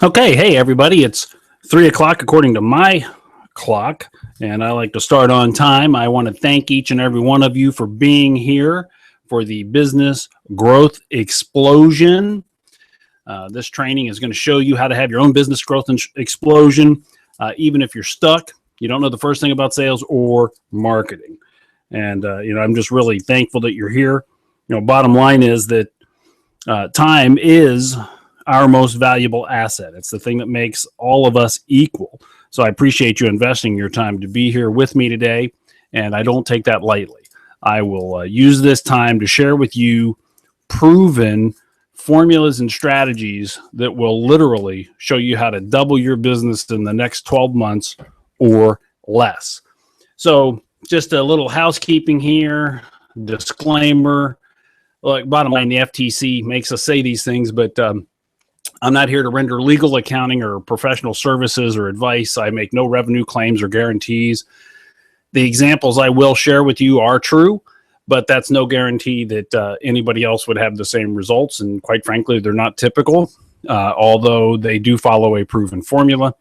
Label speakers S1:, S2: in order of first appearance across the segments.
S1: Okay, hey everybody, it's 3 o'clock according to my clock, and I like to start on time. I want to thank each and every one of you for being here for the Business Growth Explosion. This training is going to show you how to have your own business growth and explosion, even if you're stuck, you don't know the first thing about sales or marketing. And, I'm just really thankful that you're here. Bottom line is that time is our most valuable asset. It's the thing that makes all of us equal. So I appreciate you investing your time to be here with me today, and I don't take that lightly. I will use this time to share with you proven formulas and strategies that will literally show you how to double your business in the next 12 months or less. So just a little housekeeping here, disclaimer. Like, bottom line, the FTC makes us say these things, but I'm not here to render legal, accounting, or professional services or advice. I make no revenue claims or guarantees. The examples I will share with you are true, but that's no guarantee that anybody else would have the same results. And quite frankly, they're not typical, although they do follow a proven formula.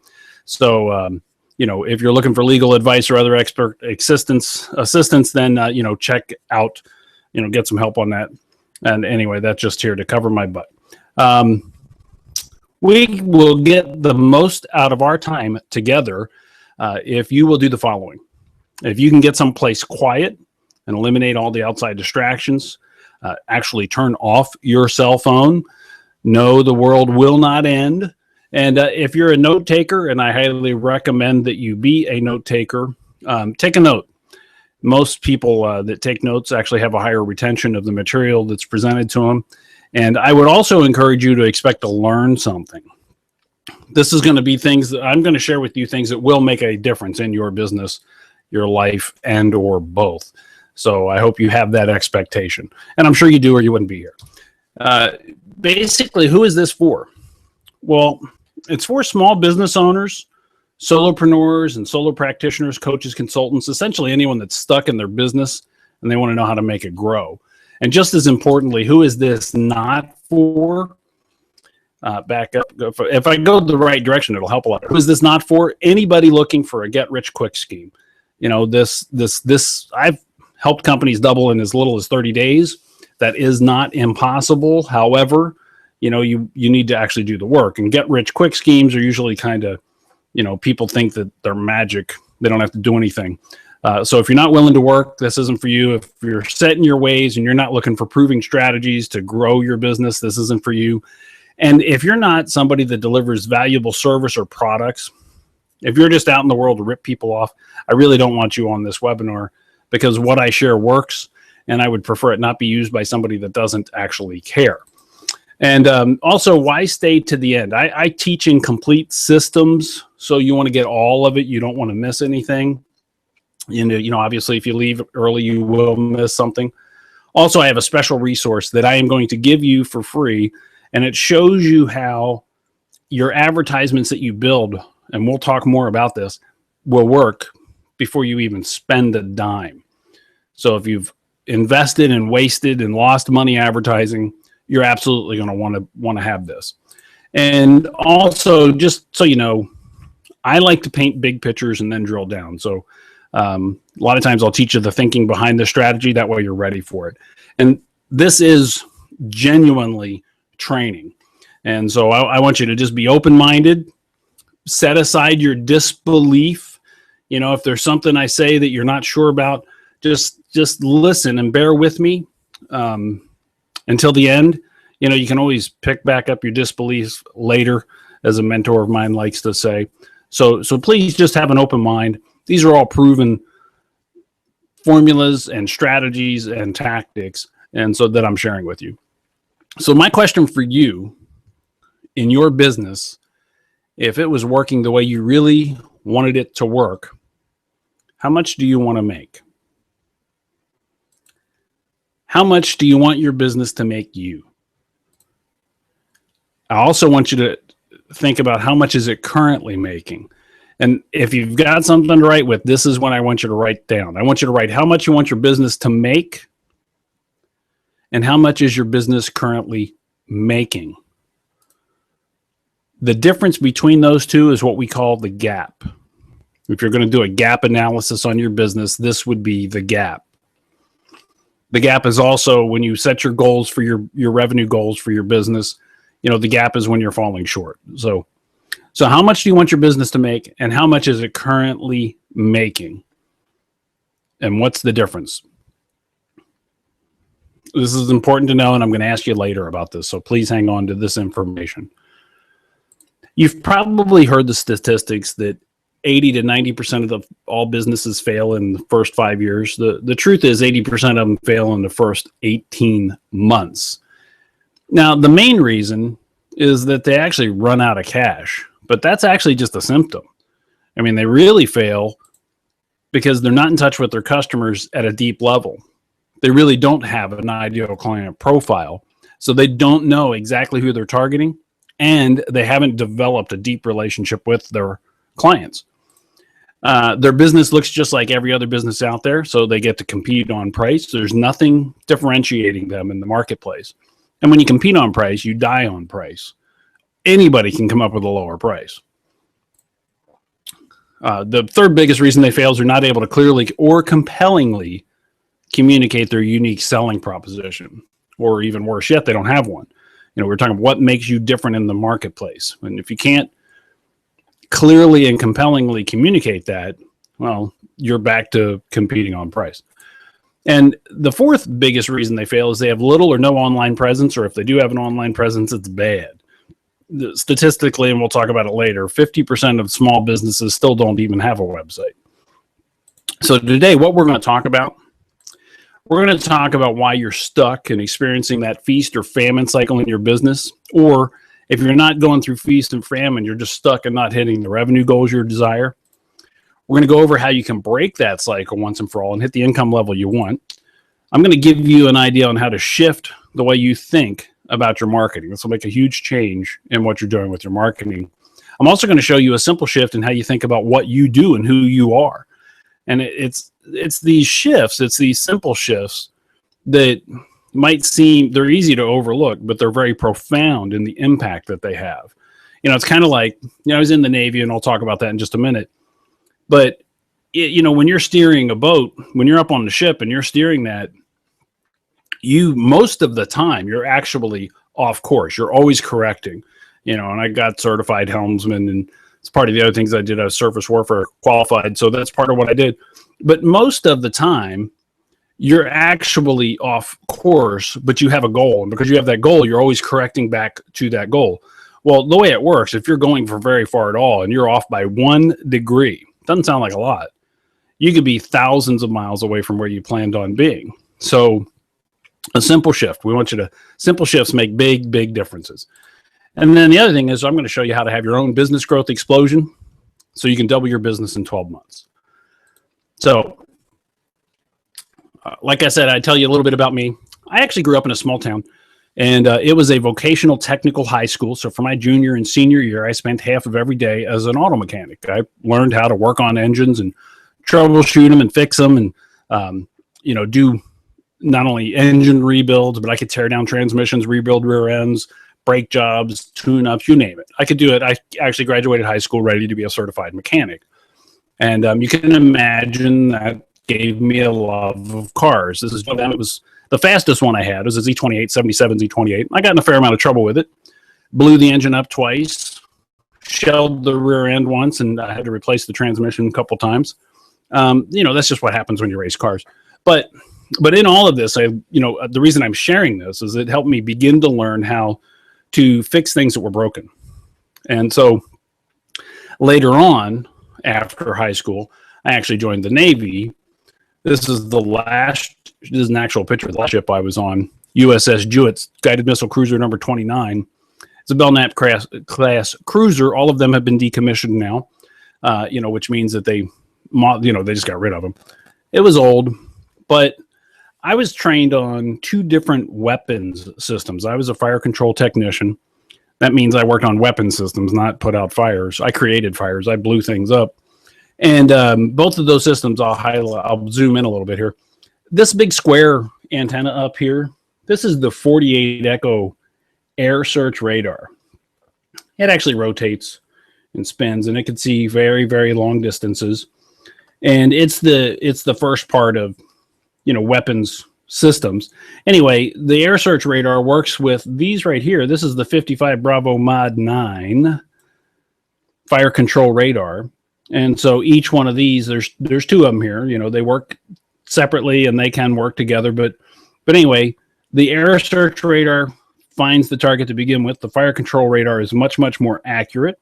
S1: So, if you're looking for legal advice or other expert assistance, then, check out, get some help on that. And anyway, that's just here to cover my butt. We will get the most out of our time together if you will do the following. If you can get someplace quiet and eliminate all the outside distractions, actually turn off your cell phone, know the world will not end. And if you're a note taker, and I highly recommend that you be a note taker, take a note. Most people that take notes actually have a higher retention of the material that's presented to them. And I would also encourage you to expect to learn something. This is going to be things that I'm going to share with you, things that will make a difference in your business, your life, and or both. So I hope you have that expectation. And I'm sure you do, or you wouldn't be here. Basically, who is this for? Well, it's for small business owners, solopreneurs, and solo practitioners, coaches, consultants, essentially anyone that's stuck in their business and they want to know how to make it grow. And just as importantly, who is this not for? Back up. If I go the right direction, it'll help a lot. Who is this not for? Anybody looking for a get-rich-quick scheme. I've helped companies double in as little as 30 days. That is not impossible. However, you need to actually do the work. And get-rich-quick schemes are usually kind of, people think that they're magic. They don't have to do anything. So if you're not willing to work, this isn't for you. If you're set in your ways and you're not looking for proving strategies to grow your business, this isn't for you. And if you're not somebody that delivers valuable service or products, if you're just out in the world to rip people off, I really don't want you on this webinar, because what I share works, and I would prefer it not be used by somebody that doesn't actually care. And also, why stay to the end? I teach in complete systems, so you want to get all of it. You don't want to miss anything. Obviously, if you leave early, you will miss something. Also, I have a special resource that I am going to give you for free, and it shows you how your advertisements that you build, and we'll talk more about this, will work before you even spend a dime. So if you've invested and wasted and lost money advertising, you're absolutely going to want to have this. And also, just so you know, I like to paint big pictures and then drill down. So a lot of times I'll teach you the thinking behind the strategy. That way you're ready for it. And this is genuinely training. And so I want you to just be open-minded, set aside your disbelief. If there's something I say that you're not sure about, just listen and bear with me until the end. You can always pick back up your disbelief later, as a mentor of mine likes to say. So please just have an open mind. These are all proven formulas and strategies and tactics, and so that I'm sharing with you. So my question for you, in your business, if it was working the way you really wanted it to work, how much do you want to make? How much do you want your business to make you? I also want you to think about how much is it currently making. And if you've got something to write with, this is what I want you to write down. I want you to write how much you want your business to make and how much is your business currently making. The difference between those two is what we call the gap. If you're going to do a gap analysis on your business, this would be the gap. The gap is also when you set your goals for your revenue goals for your business. The gap is when you're falling short. So how much do you want your business to make, and how much is it currently making? And what's the difference? This is important to know, and I'm going to ask you later about this. So please hang on to this information. You've probably heard the statistics that 80 to 90% of all businesses fail in the first 5 years. The truth is 80% of them fail in the first 18 months. Now, the main reason is that they actually run out of cash, but that's actually just a symptom. I mean, they really fail because they're not in touch with their customers at a deep level. They really don't have an ideal client profile, so they don't know exactly who they're targeting, and they haven't developed a deep relationship with their clients. Their business looks just like every other business out there, so they get to compete on price. There's nothing differentiating them in the marketplace. And when you compete on price, you die on price. Anybody can come up with a lower price. The third biggest reason they fail is they're not able to clearly or compellingly communicate their unique selling proposition, or even worse yet, they don't have one. We're talking about what makes you different in the marketplace. And if you can't clearly and compellingly communicate that, well, you're back to competing on price. And the fourth biggest reason they fail is they have little or no online presence, or if they do have an online presence, it's bad. Statistically, and we'll talk about it later, 50% of small businesses still don't even have a website. So today, what we're going to talk about, we're going to talk about why you're stuck and experiencing that feast or famine cycle in your business, or if you're not going through feast and famine, you're just stuck and not hitting the revenue goals you desire. We're going to go over how you can break that cycle once and for all and hit the income level you want. I'm going to give you an idea on how to shift the way you think about your marketing. This will make a huge change in what you're doing with your marketing. I'm also going to show you a simple shift in how you think about what you do and who you are. And it's these shifts, it's these simple shifts that might seem, they're easy to overlook, but they're very profound in the impact that they have. It's kind of like, I was in the Navy, and I'll talk about that in just a minute. But, when you're steering a boat, when you're up on the ship and you're steering that, most of the time, you're actually off course. You're always correcting, and I got certified helmsman, and it's part of the other things I did. I was surface warfare qualified, so that's part of what I did. But most of the time, you're actually off course, but you have a goal. And because you have that goal, you're always correcting back to that goal. Well, the way it works, if you're going for very far at all and you're off by 1 degree, doesn't sound like a lot. You could be thousands of miles away from where you planned on being. So a simple shift. We want you to, simple shifts make big, big differences. And then the other thing is I'm going to show you how to have your own business growth explosion so you can double your business in 12 months. So like I said, I tell you a little bit about me. I actually grew up in a small town, and it was a vocational technical high school. So for my junior and senior year, I spent half of every day as an auto mechanic. I learned how to work on engines and troubleshoot them and fix them, and do not only engine rebuilds, but I could tear down transmissions, rebuild rear ends, brake jobs, tune-ups, you name it. I could do it. I actually graduated high school ready to be a certified mechanic. And you can imagine that gave me a love of cars. This is one of them. It was the fastest one I had. It was a Z28, 77 Z28. I got in a fair amount of trouble with it. Blew the engine up twice, shelled the rear end once, and I had to replace the transmission a couple times. That's just what happens when you race cars. But in all of this, the reason I'm sharing this is it helped me begin to learn how to fix things that were broken. And so later on, after high school, I actually joined the Navy. This is an actual picture of the last ship I was on, USS Jewett, guided missile cruiser number 29. It's a Belknap class cruiser. All of them have been decommissioned now, which means that they just got rid of them. It was old, but I was trained on 2 different weapons systems. I was a fire control technician. That means I worked on weapon systems, not put out fires. I created fires. I blew things up. And both of those systems, I'll zoom in a little bit here. This big square antenna up here, this is the 48 Echo air search radar. It actually rotates and spins, and it can see very, very long distances. And it's the first part of, weapons systems. Anyway, the air search radar works with these right here. This is the 55 Bravo Mod 9 fire control radar. And so each one of these, there's two of them here. They work separately and they can work together. But anyway, the air search radar finds the target to begin with. The fire control radar is much, much more accurate,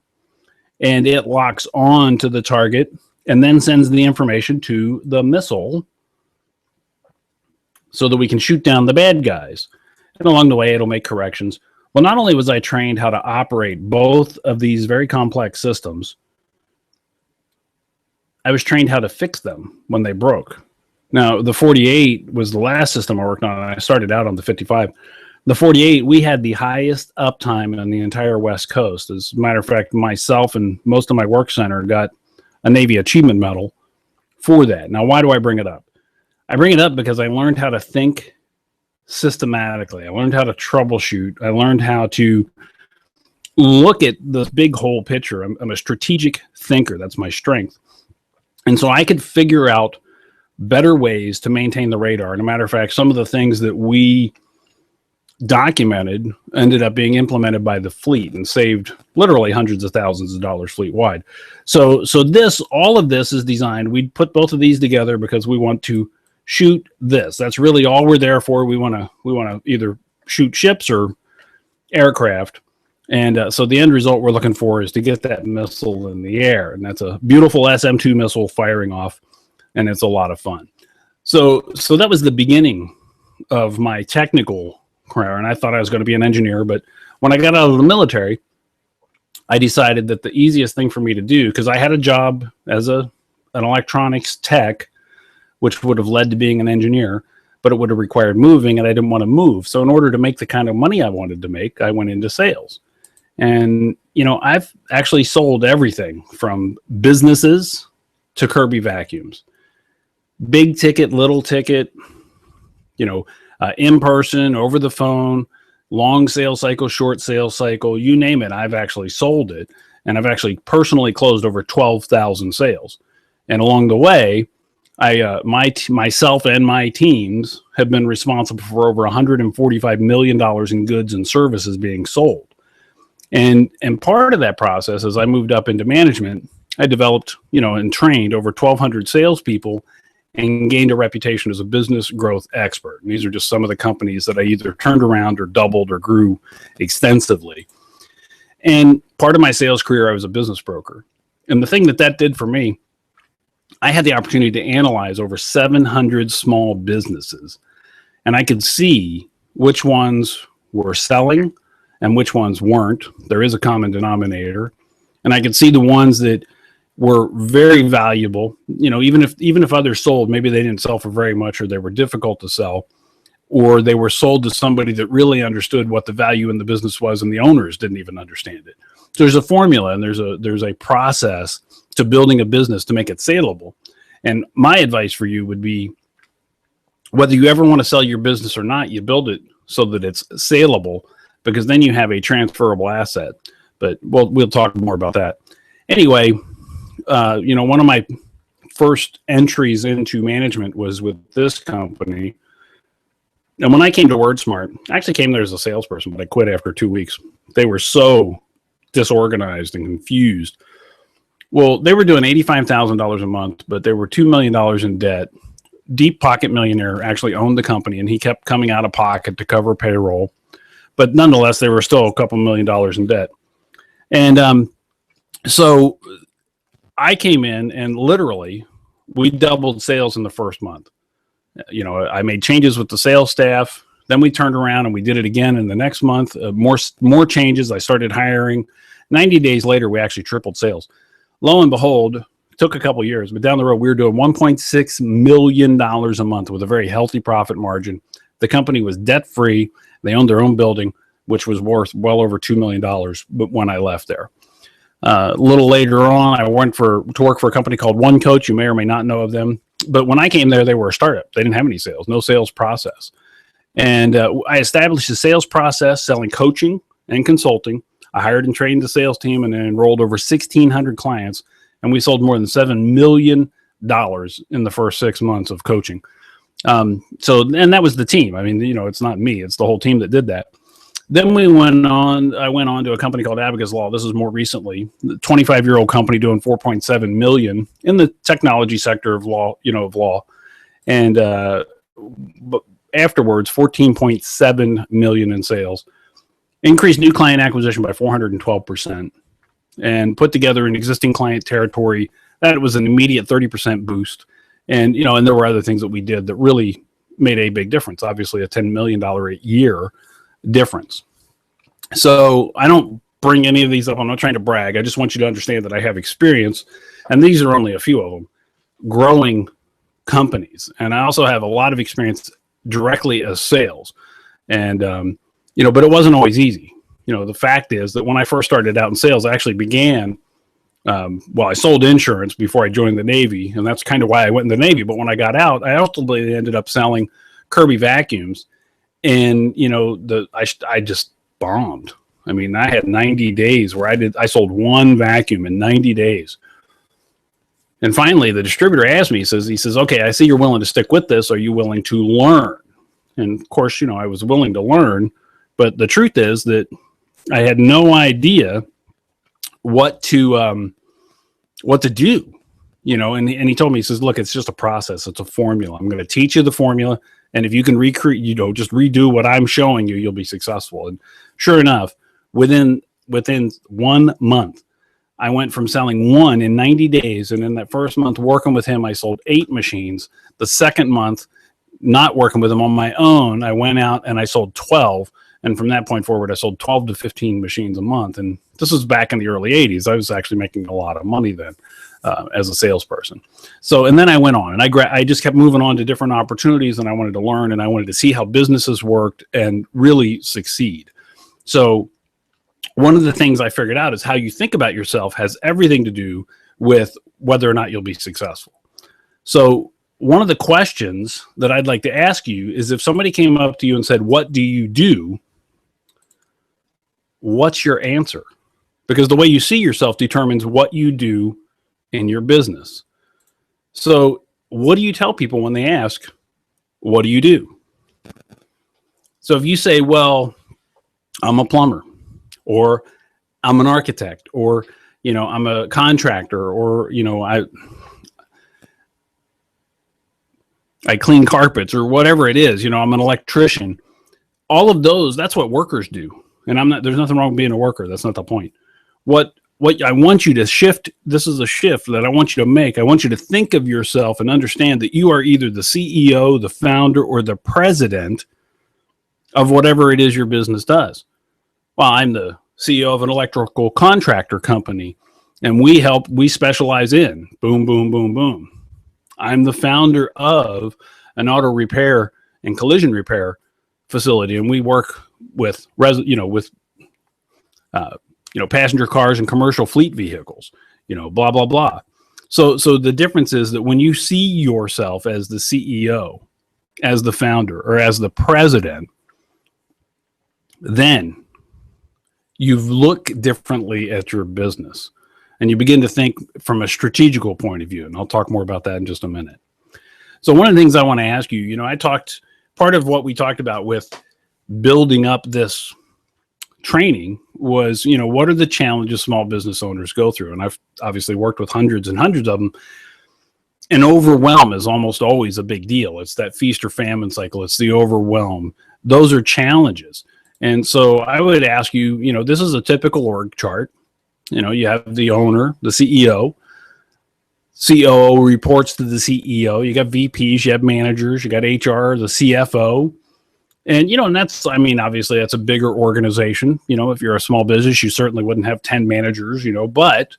S1: and it locks on to the target and then sends the information to the missile so that we can shoot down the bad guys. And along the way, it'll make corrections. Well, not only was I trained how to operate both of these very complex systems, I was trained how to fix them when they broke. Now, the 48 was the last system I worked on. I started out on the 55. The 48, we had the highest uptime on the entire West Coast. As a matter of fact, myself and most of my work center got a Navy Achievement Medal for that. Now, why do I bring it up? I bring it up because I learned how to think systematically. I learned how to troubleshoot. I learned how to look at the big whole picture. I'm a strategic thinker. That's my strength. And so I could figure out better ways to maintain the radar. And a matter of fact, some of the things that we documented ended up being implemented by the fleet and saved literally hundreds of thousands of dollars fleet wide. So all of this is designed. We put both of these together because we want to shoot this. That's really all we're there for. We want to either shoot ships or aircraft. And so the end result we're looking for is to get that missile in the air. And that's a beautiful SM-2 missile firing off, and it's a lot of fun. So that was the beginning of my technical career, and I thought I was going to be an engineer. But when I got out of the military, I decided that the easiest thing for me to do, because I had a job as an electronics tech, which would have led to being an engineer, but it would have required moving, and I didn't want to move. So in order to make the kind of money I wanted to make, I went into sales. And, I've actually sold everything from businesses to Kirby vacuums. Big ticket, little ticket, in person, over the phone, long sales cycle, short sales cycle, you name it. I've actually sold it. And I've actually personally closed over 12,000 sales. And along the way, myself and my teams have been responsible for over $145 million in goods and services being sold. And part of that process, as I moved up into management, I developed, and trained over 1,200 salespeople and gained a reputation as a business growth expert. And these are just some of the companies that I either turned around or doubled or grew extensively. And part of my sales career, I was a business broker. And the thing that did for me, I had the opportunity to analyze over 700 small businesses, and I could see which ones were selling and which ones weren't. There is a common denominator, and I could see the ones that were very valuable. Even if others sold, maybe they didn't sell for very much, or they were difficult to sell, or they were sold to somebody that really understood what the value in the business was, and the owners didn't even understand it. So there's a formula, and there's a process to building a business to make it saleable. And my advice for you would be, whether you ever want to sell your business or not, you build it so that it's saleable, because then you have a transferable asset. But we'll talk more about that. Anyway, one of my first entries into management was with this company. And when I came to WordSmart, I actually came there as a salesperson, but I quit after 2 weeks. They were so disorganized and confused. Well, they were doing $85,000 a month, but they were $2 million in debt. Deep Pocket Millionaire actually owned the company, and he kept coming out of pocket to cover payroll. But nonetheless, they were still a couple $1 million in debt. And so I came in, and literally we doubled sales in the first month. I made changes with the sales staff. Then we turned around and we did it again in the next month. More changes. I started hiring. 90 days later, we actually tripled sales. Lo and behold, it took a couple years, but down the road, we were doing $1.6 million a month with a very healthy profit margin. The company was debt-free. They owned their own building, which was worth well over $2 million when I left there. A little later on, I went to work for a company called One Coach. You may or may not know of them. But when I came there, they were a startup. They didn't have any sales, no sales process. And I established a sales process selling coaching and consulting. I hired and trained the sales team and then enrolled over 1,600 clients. And we sold more than $7 million in the first 6 months of coaching. And that was the team. I mean, it's not me, it's the whole team that did that. Then I went on to a company called Abacus Law. This is more recently, the 25-year-old company doing 4.7 million in the technology sector of law, And, but afterwards, 14.7 million in sales, increased new client acquisition by 412%, and put together an existing client territory. That was an immediate 30% boost. And, and there were other things that we did that really made a big difference. Obviously a $10 million a year difference. So I don't bring any of these up. I'm not trying to brag. I just want you to understand that I have experience, and these are only a few of them, growing companies. And I also have a lot of experience directly as sales. And, but it wasn't always easy. The fact is that when I first started out in sales, I actually began, I sold insurance before I joined the Navy, and that's kind of why I went in the Navy. But when I got out, I ultimately ended up selling Kirby vacuums. And, I just bombed. I mean, I had 90 days where I sold one vacuum in 90 days. And finally, the distributor asked me, he says, okay, I see you're willing to stick with this. Are you willing to learn? And of course, I was willing to learn, but the truth is that I had no idea what to do, and he told me, he says, look, it's just a process. It's a formula. I'm going to teach you the formula. And if you can recreate, just redo what I'm showing you, you'll be successful. And sure enough, within 1 month, I went from selling one in 90 days. And in that first month working with him, I sold 8 machines. The second month, not working with him on my own, I went out and I sold 12. And from that point forward, I sold 12 to 15 machines a month. And this was back in the early 80s. I was actually making a lot of money then as a salesperson. So, and then I went on and I just kept moving on to different opportunities, and I wanted to learn and I wanted to see how businesses worked and really succeed. So one of the things I figured out is how you think about yourself has everything to do with whether or not you'll be successful. So one of the questions that I'd like to ask you is, if somebody came up to you and said, what do you do? What's your answer? Because the way you see yourself determines what you do in your business. So what do you tell people when they ask, what do you do? So if you say, well, I'm a plumber, or I'm an architect, or, I'm a contractor, or, I clean carpets, or whatever it is, I'm an electrician. All of those, that's what workers do. And there's nothing wrong with being a worker. That's not the point. What I want you to shift, this is a shift that I want you to make. I want you to think of yourself and understand that you are either the CEO, the founder, or the president of whatever it is your business does. Well, I'm the CEO of an electrical contractor company, and we specialize in boom, boom, boom, boom. I'm the founder of an auto repair and collision repair facility, and we work with passenger cars and commercial fleet vehicles, blah, blah, blah. So the difference is that when you see yourself as the CEO, as the founder, or as the president, then you look differently at your business and you begin to think from a strategical point of view. And I'll talk more about that in just a minute. So one of the things I want to ask you, part of what we talked about with building up this training was, what are the challenges small business owners go through? And I've obviously worked with hundreds and hundreds of them. And overwhelm is almost always a big deal. It's that feast or famine cycle. It's the overwhelm. Those are challenges. And so I would ask you, this is a typical org chart. You have the owner, the CEO. COO reports to the CEO. You got VPs, you have managers, you got HR, the CFO. And, and obviously that's a bigger organization. If you're a small business, you certainly wouldn't have 10 managers, but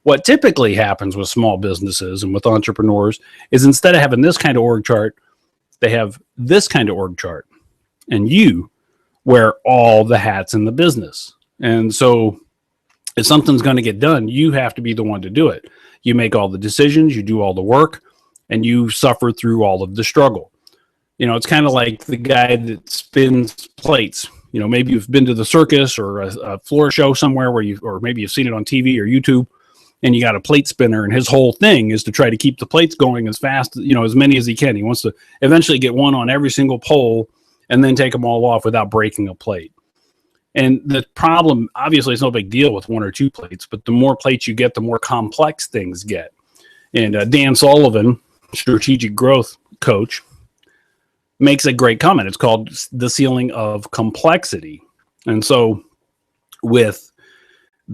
S1: what typically happens with small businesses and with entrepreneurs is, instead of having this kind of org chart, they have this kind of org chart, and you wear all the hats in the business. And so if something's going to get done, you have to be the one to do it. You make all the decisions, you do all the work, and you suffer through all of the struggle. It's kind of like the guy that spins plates. You know, maybe you've been to the circus or a floor show somewhere where or maybe you've seen it on TV or YouTube, and you got a plate spinner, and his whole thing is to try to keep the plates going as fast, you know, as many as he can. He wants to eventually get one on every single pole and then take them all off without breaking a plate. And the problem, obviously, it's no big deal with one or two plates, but the more plates you get, the more complex things get. And Dan Sullivan, strategic growth coach, makes a great comment. It's called the ceiling of complexity. And so with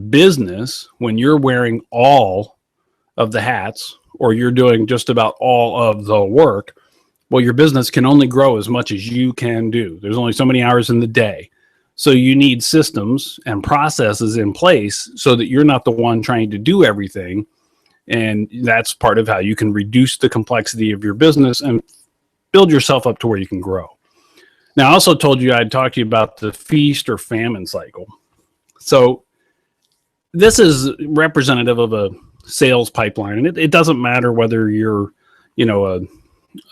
S1: business, when you're wearing all of the hats or you're doing just about all of the work, well, your business can only grow as much as you can do. There's only so many hours in the day. So you need systems and processes in place so that you're not the one trying to do everything. And that's part of how you can reduce the complexity of your business and build yourself up to where you can grow. Now, I also told you I'd talk to you about the feast or famine cycle. So this is representative of a sales pipeline. And it doesn't matter whether you're, you know,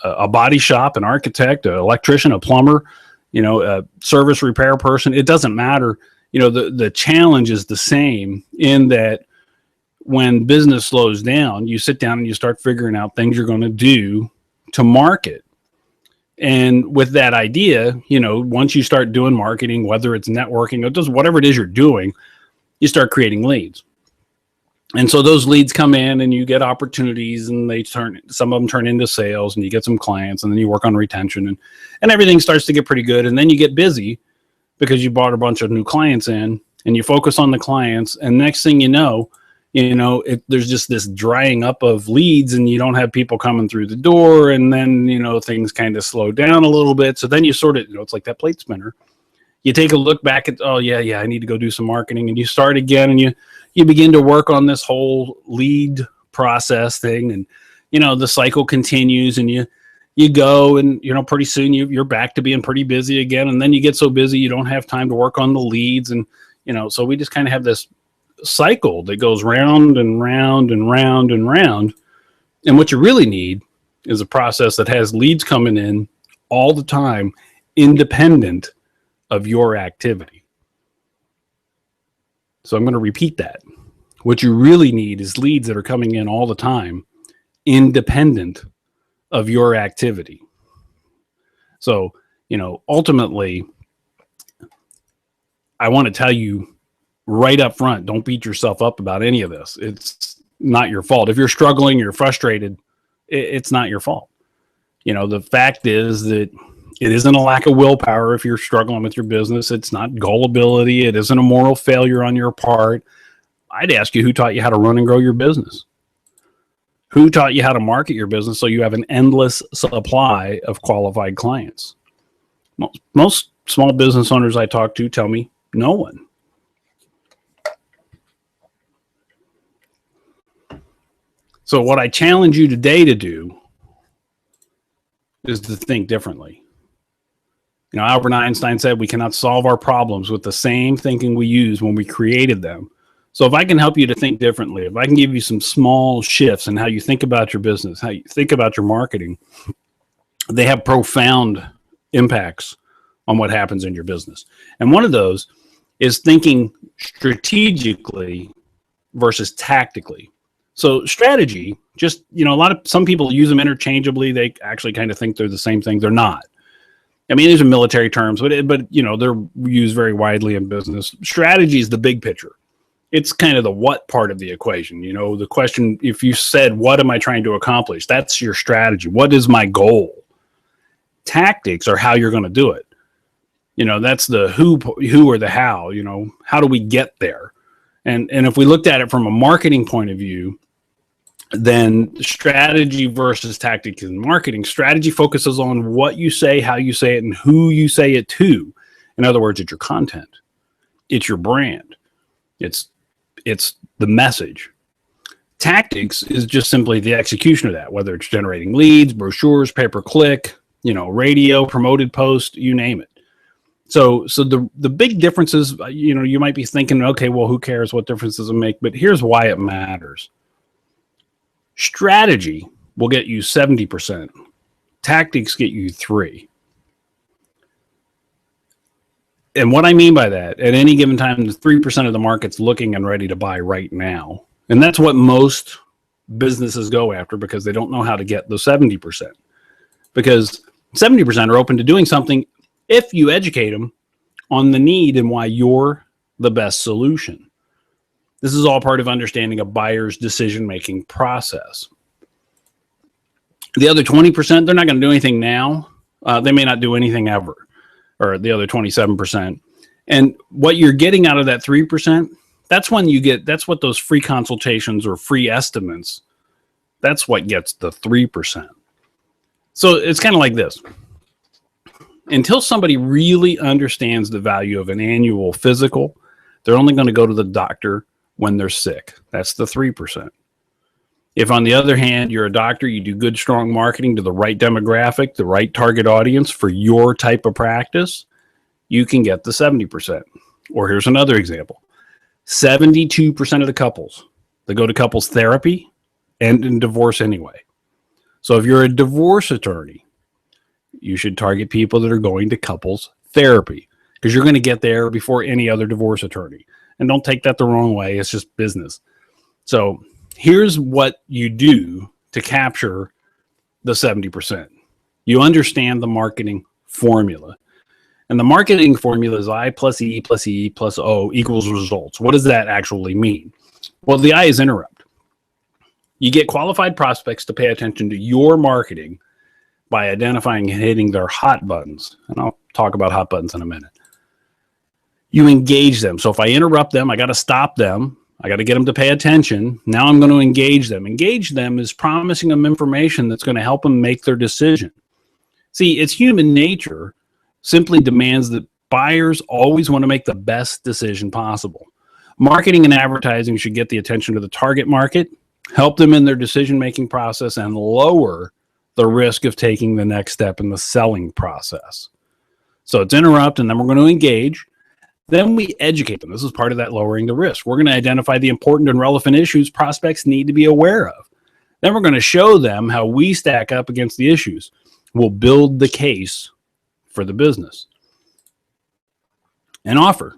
S1: a body shop, an architect, an electrician, a plumber, you know, a service repair person. It doesn't matter. You know, the challenge is the same in that when business slows down, you sit down and you start figuring out things you're going to do to market. And with that idea, you know, once you start doing marketing, whether it's networking or just whatever it is you're doing, you start creating leads. And so those leads come in and you get opportunities, and some of them turn into sales, and you get some clients, and then you work on retention, and everything starts to get pretty good. And then you get busy because you brought a bunch of new clients in, and you focus on the clients. And next thing you know, there's just this drying up of leads, and you don't have people coming through the door. And then, you know, things kind of slow down a little bit. So then you sort of, you know, it's like that plate spinner. You take a look back at, oh yeah, I need to go do some marketing, and you start again, and you begin to work on this whole lead process thing, and you know the cycle continues, and you go, and you know pretty soon you're back to being pretty busy again, and then you get so busy you don't have time to work on the leads, and you know so we just kind of have this cycle that goes round and round and round and round. And what you really need is a process that has leads coming in all the time, independent of your activity. So I'm going to repeat that. What you really need is leads that are coming in all the time, independent of your activity. So, you know, ultimately, I want to tell you right up front, don't beat yourself up about any of this. It's not your fault. If you're struggling, you're frustrated, it's not your fault. You know, the fact is that it isn't a lack of willpower if you're struggling with your business. It's not gullibility. It isn't a moral failure on your part. I'd ask you, who taught you how to run and grow your business? Who taught you how to market your business so you have an endless supply of qualified clients? Most small business owners I talk to tell me no one. So what I challenge you today to do is to think differently. You know, Albert Einstein said we cannot solve our problems with the same thinking we used when we created them. So if I can help you to think differently, if I can give you some small shifts in how you think about your business, how you think about your marketing, they have profound impacts on what happens in your business. And one of those is thinking strategically versus tactically. So strategy, just, you know, some people use them interchangeably. They actually kind of think they're the same thing. They're not. I mean, these are military terms, but you know, they're used very widely in business. Strategy is the big picture. It's kind of the what part of the equation. You know, the question, if you said, what am I trying to accomplish? That's your strategy. What is my goal? Tactics are how you're going to do it. You know, that's the who or the how. You know, how do we get there? And if we looked at it from a marketing point of view, then strategy versus tactics in marketing. Strategy focuses on what you say, how you say it, and who you say it to. In other words, it's your content. It's your brand. It's the message. Tactics is just simply the execution of that, whether it's generating leads, brochures, pay-per-click, you know, radio, promoted post, you name it. So the big differences, you know, you might be thinking, okay, well, who cares what difference does it make? But here's why it matters. Strategy will get you 70%. Tactics get you 3%. And what I mean by that, at any given time, the 3% of the market's looking and ready to buy right now. And that's what most businesses go after because they don't know how to get the 70%. Because 70% are open to doing something if you educate them on the need and why you're the best solution. This is all part of understanding a buyer's decision-making process. The other 20%, they're not going to do anything now. They may not do anything ever, or the other 27%. And what you're getting out of that 3%, that's what those free consultations or free estimates, that's what gets the 3%. So it's kind of like this. Until somebody really understands the value of an annual physical, they're only going to go to the doctor when they're sick. That's the 3%. If, on the other hand, you're a doctor, you do good, strong marketing to the right demographic, the right target audience for your type of practice, you can get the 70%. Or here's another example. 72% of the couples that go to couples therapy end in divorce anyway. So if you're a divorce attorney, you should target people that are going to couples therapy because you're going to get there before any other divorce attorney. And don't take that the wrong way. It's just business. So here's what you do to capture the 70%. You understand the marketing formula. And the marketing formula is I plus E plus E plus O equals results. What does that actually mean? Well, the I is interrupt. You get qualified prospects to pay attention to your marketing by identifying and hitting their hot buttons. And I'll talk about hot buttons in a minute. You engage them. So if I interrupt them, I got to stop them. I got to get them to pay attention. Now I'm going to engage them. Engage them is promising them information that's going to help them make their decision. See, it's human nature simply demands that buyers always want to make the best decision possible. Marketing and advertising should get the attention of the target market, help them in their decision-making process, and lower the risk of taking the next step in the selling process. So it's interrupt, and then we're going to engage. Then we educate them. This is part of that lowering the risk. We're going to identify the important and relevant issues prospects need to be aware of. Then we're going to show them how we stack up against the issues. We'll build the case for the business. And offer.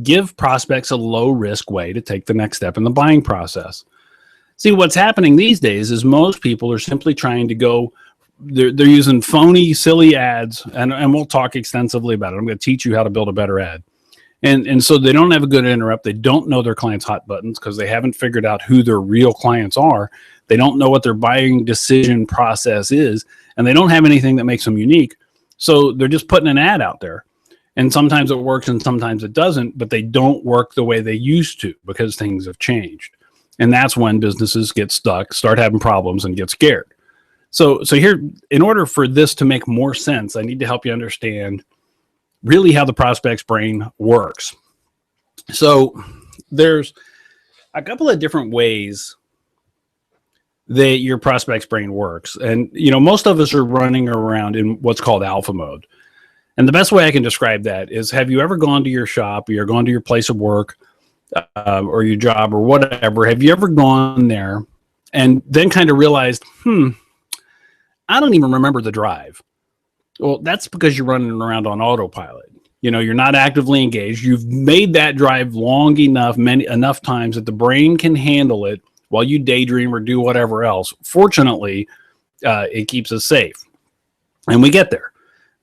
S1: Give prospects a low-risk way to take the next step in the buying process. See, what's happening these days is most people are simply trying to go, they're using phony, silly ads, and we'll talk extensively about it. I'm going to teach you how to build a better ad. And so they don't have a good interrupt. They don't know their clients' hot buttons because they haven't figured out who their real clients are. They don't know what their buying decision process is, and they don't have anything that makes them unique. So they're just putting an ad out there. And sometimes it works and sometimes it doesn't, but they don't work the way they used to because things have changed. And that's when businesses get stuck, start having problems, and get scared. So here, in order for this to make more sense, I need to help you understand really how the prospect's brain works. So there's a couple of different ways that your prospect's brain works. And, most of us are running around in what's called alpha mode. And the best way I can describe that is, have you ever gone to your shop or you're gone to your place of work or your job or whatever? Have you ever gone there and then kind of realized, I don't even remember the drive? Well, that's because you're running around on autopilot. You're not actively engaged. You've made that drive long enough, enough times that the brain can handle it while you daydream or do whatever else. Fortunately, it keeps us safe. And we get there.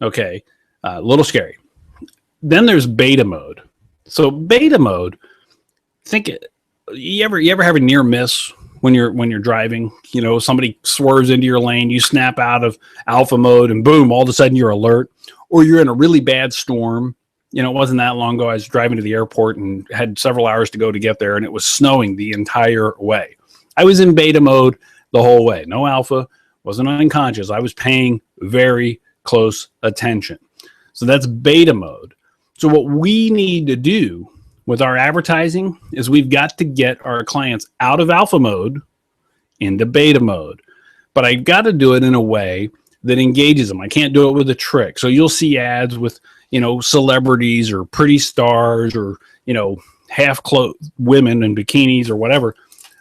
S1: Okay. A little scary. Then there's beta mode. So beta mode, you ever have a near miss when you're driving? Somebody swerves into your lane, you snap out of alpha mode, and boom, all of a sudden you're alert. Or you're in a really bad storm. It wasn't that long ago. I was driving to the airport and had several hours to go to get there, and it was snowing the entire way. I was in beta mode the whole way. No alpha, wasn't unconscious. I was paying very close attention. So that's beta mode. So what we need to do with our advertising is we've got to get our clients out of alpha mode into beta mode. But I've got to do it in a way that engages them. I can't do it with a trick. So you'll see ads with, celebrities or pretty stars or, half-clothed women in bikinis or whatever.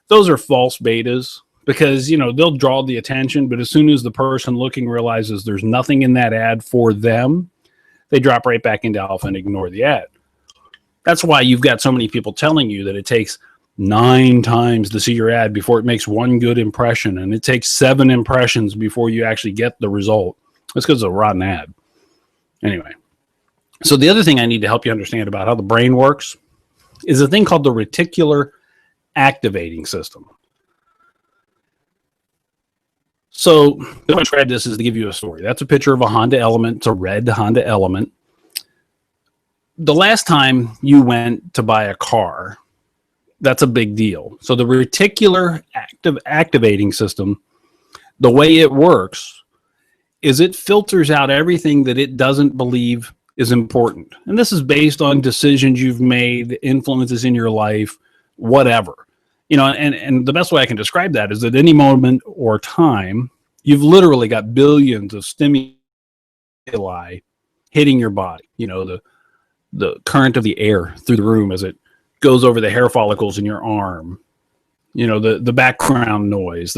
S1: Those are false betas because, they'll draw the attention. But as soon as the person looking realizes there's nothing in that ad for them, they drop right back into alpha and ignore the ad. That's why you've got so many people telling you that it takes 9 times to see your ad before it makes one good impression, and it takes 7 impressions before you actually get the result. That's because it's a rotten ad. Anyway, so the other thing I need to help you understand about how the brain works is a thing called the reticular activating system. So the way I describe this is to give you a story. That's a picture of a Honda Element. It's a red Honda Element. The last time you went to buy a car, that's a big deal. So the reticular activating system, the way it works is it filters out everything that it doesn't believe is important. And this is based on decisions you've made, influences in your life, whatever. You know, and the best way I can describe that is at any moment or time, you've literally got billions of stimuli hitting your body. You know, the current of the air through the room as it goes over the hair follicles in your arm, you know, the background noise,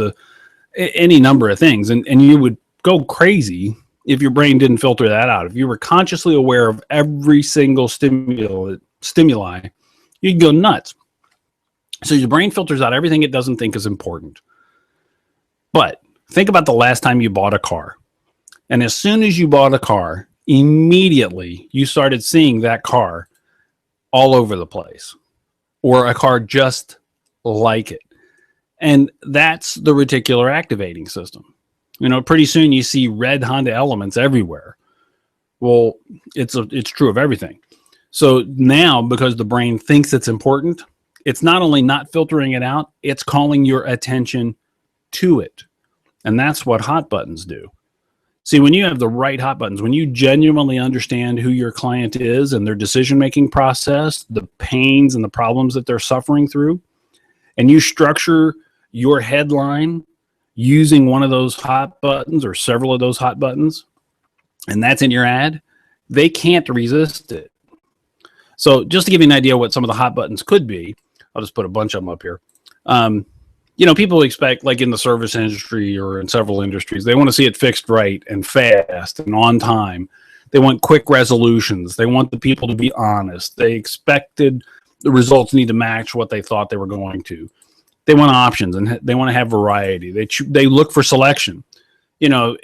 S1: any number of things. And you would go crazy if your brain didn't filter that out. If you were consciously aware of every single stimuli, you'd go nuts. So your brain filters out everything it doesn't think is important. But think about the last time you bought a car. And as soon as you bought a car, immediately you started seeing that car all over the place, or a car just like it. And that's the reticular activating system. You know, pretty soon you see red Honda Elements everywhere. Well, it's true of everything. So now, because the brain thinks it's important, it's not only not filtering it out, it's calling your attention to it. And that's what hot buttons do. See, when you have the right hot buttons, when you genuinely understand who your client is and their decision-making process, the pains and the problems that they're suffering through, and you structure your headline using one of those hot buttons or several of those hot buttons, and that's in your ad, they can't resist it. So just to give you an idea what some of the hot buttons could be, I'll just put a bunch of them up here. You know, people expect, like in the service industry or in several industries, they want to see it fixed right and fast and on time. They want quick resolutions. They want the people to be honest. They expected the results need to match what they thought they were going to. They want options and they want to have variety. They look for selection, you know,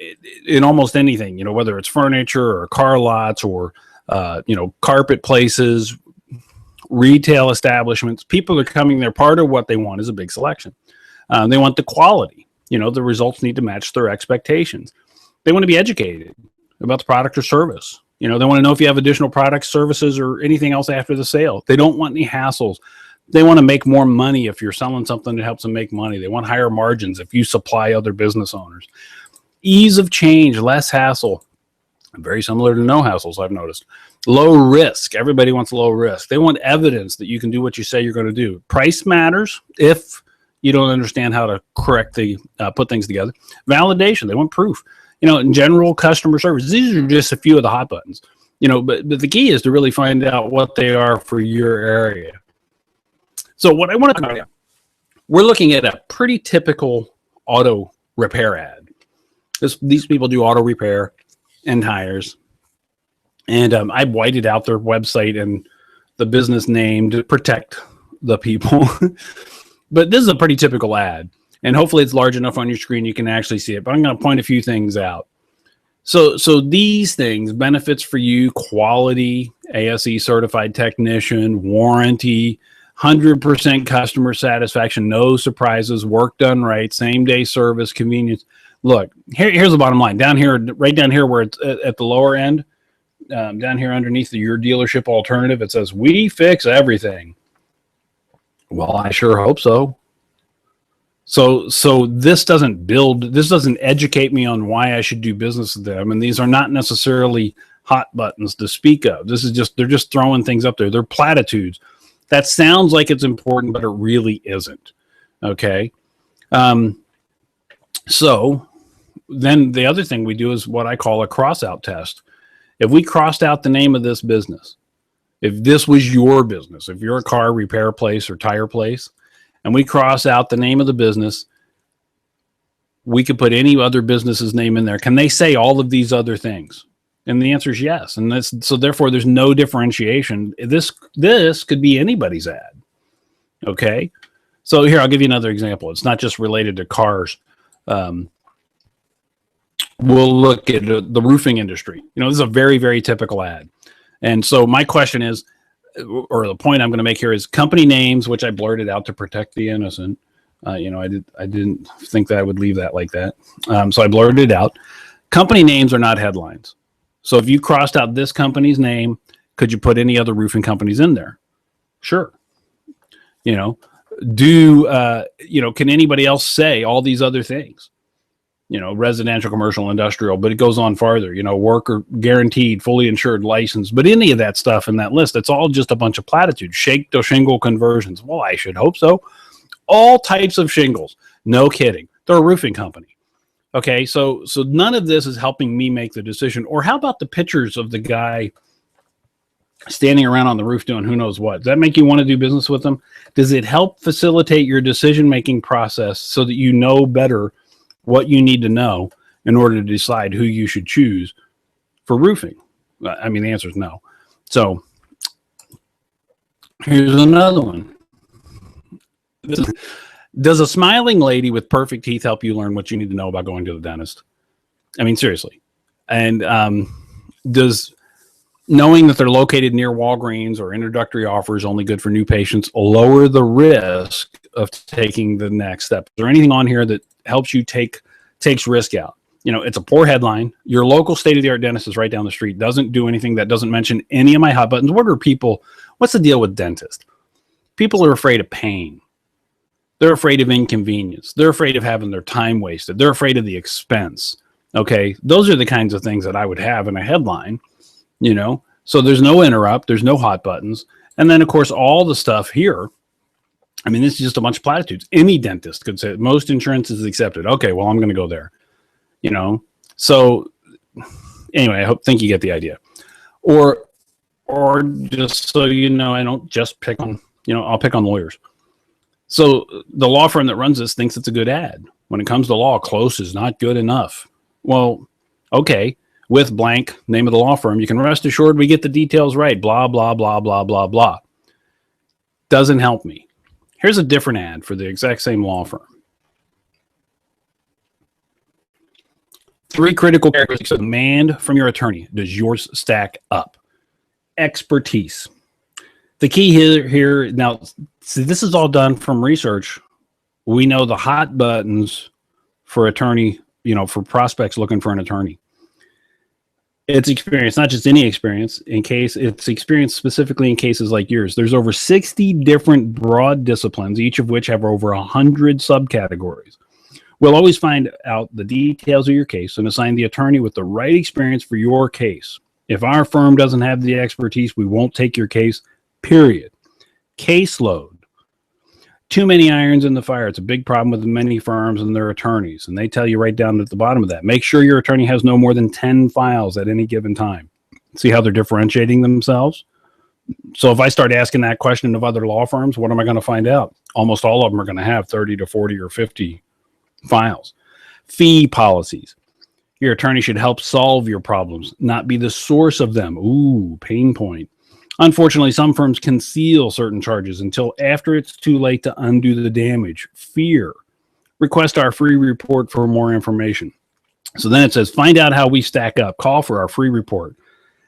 S1: in almost anything, you know, whether it's furniture or car lots or, you know, carpet places, retail establishments. People are coming there. Part of what they want is a big selection. They want the quality. You know, the results need to match their expectations. They want to be educated about the product or service. You know, they want to know if you have additional products, services, or anything else after the sale. They don't want any hassles. They want to make more money if you're selling something that helps them make money. They want higher margins if you supply other business owners. Ease of change, less hassle. Very similar to no hassles, I've noticed. Low risk. Everybody wants low risk. They want evidence that you can do what you say you're going to do. Price matters if you don't understand how to correctly put things together. Validation. They want proof. You know, in general, customer service. These are just a few of the hot buttons. You know, but the key is to really find out what they are for your area. So what I want to talk about, we're looking at a pretty typical auto repair ad. These people do auto repair and tires. And I whited out their website and the business name to protect the people. But this is a pretty typical ad. And hopefully it's large enough on your screen you can actually see it. But I'm going to point a few things out. So these things, benefits for you, quality, ASE certified technician, warranty, 100% customer satisfaction, no surprises, work done right, same day service, convenience. Look, here's the bottom line. Down here, right down here where it's at the lower end, down here underneath your dealership alternative, it says, we fix everything. Well, I sure hope so. So this doesn't educate me on why I should do business with them. And these are not necessarily hot buttons to speak of. They're just throwing things up there. They're platitudes. That sounds like it's important, but it really isn't. Okay. So then the other thing we do is what I call a cross-out test. If we crossed out the name of this business, if this was your business, if you're a car repair place or tire place, and we cross out the name of the business, we could put any other business's name in there. Can they say all of these other things? And the answer is yes. And this, so therefore there's no differentiation. This could be anybody's ad. Okay. So here, I'll give you another example. It's not just related to cars. We'll look at the roofing industry. You know, this is a very, very typical ad. And so my question is, or the point I'm going to make here is company names, which I blurted out to protect the innocent. You know, I didn't think that I would leave that like that. So I blurted it out. Company names are not headlines. So if you crossed out this company's name, could you put any other roofing companies in there? Sure. You know, you know, can anybody else say all these other things? You know, residential, commercial, industrial, but it goes on farther, you know, worker guaranteed, fully insured, licensed, but any of that stuff in that list, it's all just a bunch of platitudes. Shake to shingle conversions. Well, I should hope so. All types of shingles. No kidding. They're a roofing company. Okay, so none of this is helping me make the decision. Or how about the pictures of the guy standing around on the roof doing who knows what? Does that make you want to do business with them? Does it help facilitate your decision-making process so that you know better what you need to know in order to decide who you should choose for roofing? I mean, the answer is no. So here's another one. Does a smiling lady with perfect teeth help you learn what you need to know about going to the dentist? I mean, seriously. And does knowing that they're located near Walgreens or introductory offers only good for new patients lower the risk of taking the next step? Is there anything on here that helps you takes risk out? You know, it's a poor headline. Your local state-of-the-art dentist is right down the street. Doesn't do anything. That doesn't mention any of my hot buttons. What's the deal with dentists? People are afraid of pain. They're afraid of inconvenience. They're afraid of having their time wasted. They're afraid of the expense. Okay. Those are the kinds of things that I would have in a headline, you know? So there's no interrupt. There's no hot buttons. And then of course, all the stuff here, I mean, this is just a bunch of platitudes. Any dentist could say most insurance is accepted. Okay. Well, I'm going to go there, you know? So anyway, think you get the idea. Or just so you know, I don't just pick on, you know, I'll pick on lawyers. So the law firm that runs this thinks it's a good ad. When it comes to law, close is not good enough. Well, okay, with blank, name of the law firm, you can rest assured we get the details right, blah, blah, blah, blah, blah, blah. Doesn't help me. Here's a different ad for the exact same law firm. 3 critical characteristics of demand from your attorney. Does yours stack up? Expertise. The key here now, see, this is all done from research. We know the hot buttons for attorney, you know, for prospects looking for an attorney. It's experience, not just any experience. It's experience specifically in cases like yours. There's over 60 different broad disciplines, each of which have over 100 subcategories. We'll always find out the details of your case and assign the attorney with the right experience for your case. If our firm doesn't have the expertise, we won't take your case. Period. Caseload. Too many irons in the fire. It's a big problem with many firms and their attorneys. And they tell you right down at the bottom of that. Make sure your attorney has no more than 10 files at any given time. See how they're differentiating themselves? So if I start asking that question of other law firms, what am I going to find out? Almost all of them are going to have 30 to 40 or 50 files. Fee policies. Your attorney should help solve your problems, not be the source of them. Ooh, pain point. Unfortunately, some firms conceal certain charges until after it's too late to undo the damage. Fear. Request our free report for more information. So then it says, find out how we stack up. Call for our free report.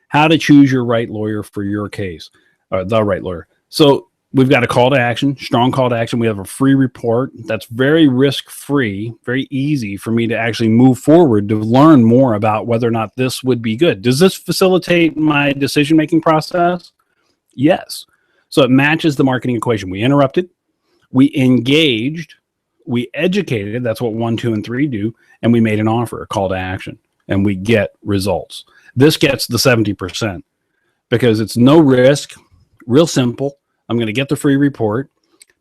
S1: How to choose your right lawyer for your case. The right lawyer. So we've got a call to action, strong call to action. We have a free report that's very risk-free, very easy for me to actually move forward to learn more about whether or not this would be good. Does this facilitate my decision-making process? Yes. So it matches the marketing equation. We interrupted, we engaged, we educated. That's what 1, 2, and 3 do. And we made an offer, a call to action, and we get results. This gets the 70% because it's no risk, real simple. I'm going to get the free report,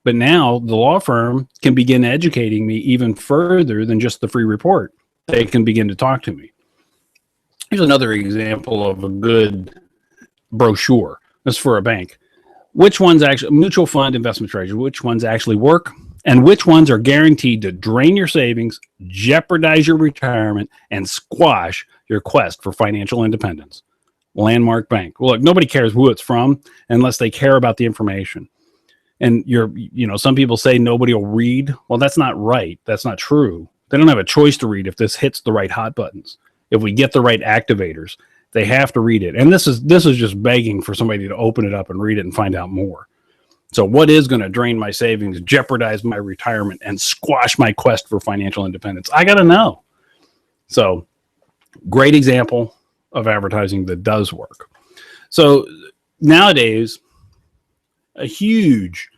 S1: but now the law firm can begin educating me even further than just the free report. They can begin to talk to me. Here's another example of a good brochure. This is for a bank. Which ones actually, mutual fund investment strategies, which ones actually work and which ones are guaranteed to drain your savings, jeopardize your retirement, and squash your quest for financial independence. Landmark Bank. Well, look, nobody cares who it's from unless they care about the information. And some people say nobody will read. Well, that's not right. That's not true. They don't have a choice to read if this hits the right hot buttons. If we get the right activators, they have to read it. And this is just begging for somebody to open it up and read it and find out more. So what is going to drain my savings, jeopardize my retirement, and squash my quest for financial independence? I got to know. So great example of advertising that does work. So nowadays, a huge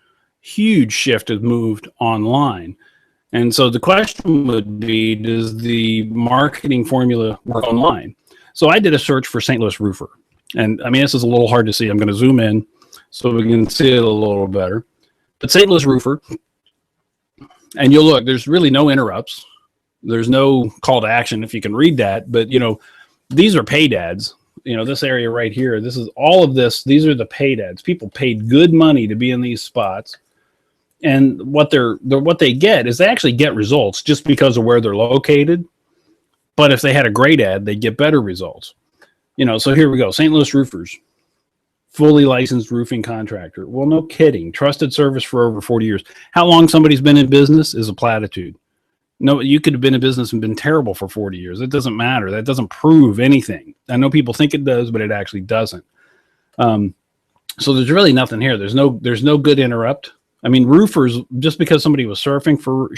S1: shift has moved online. And so the question would be, does the marketing formula work online? So I did a search for St. Louis roofer. And I mean, this is a little hard to see. I'm going to zoom in so we can see it a little better. But St. Louis roofer, and you'll look, there's really no interrupts. There's no call to action if you can read that. But, these are paid ads. This area right here, this is all of this. These are the paid ads. People paid good money to be in these spots. And what they get is they actually get results just because of where they're located. But if they had a great ad, they get better results. So here we go. St. Louis roofers, fully licensed roofing contractor. Well, no kidding. Trusted service for over 40 years. How long somebody's been in business is a platitude. No, you could have been in business and been terrible for 40 years. It doesn't matter. That doesn't prove anything. I know people think it does, but it actually doesn't. So there's really nothing here. There's no good interrupt. I mean, roofers, just because somebody was surfing for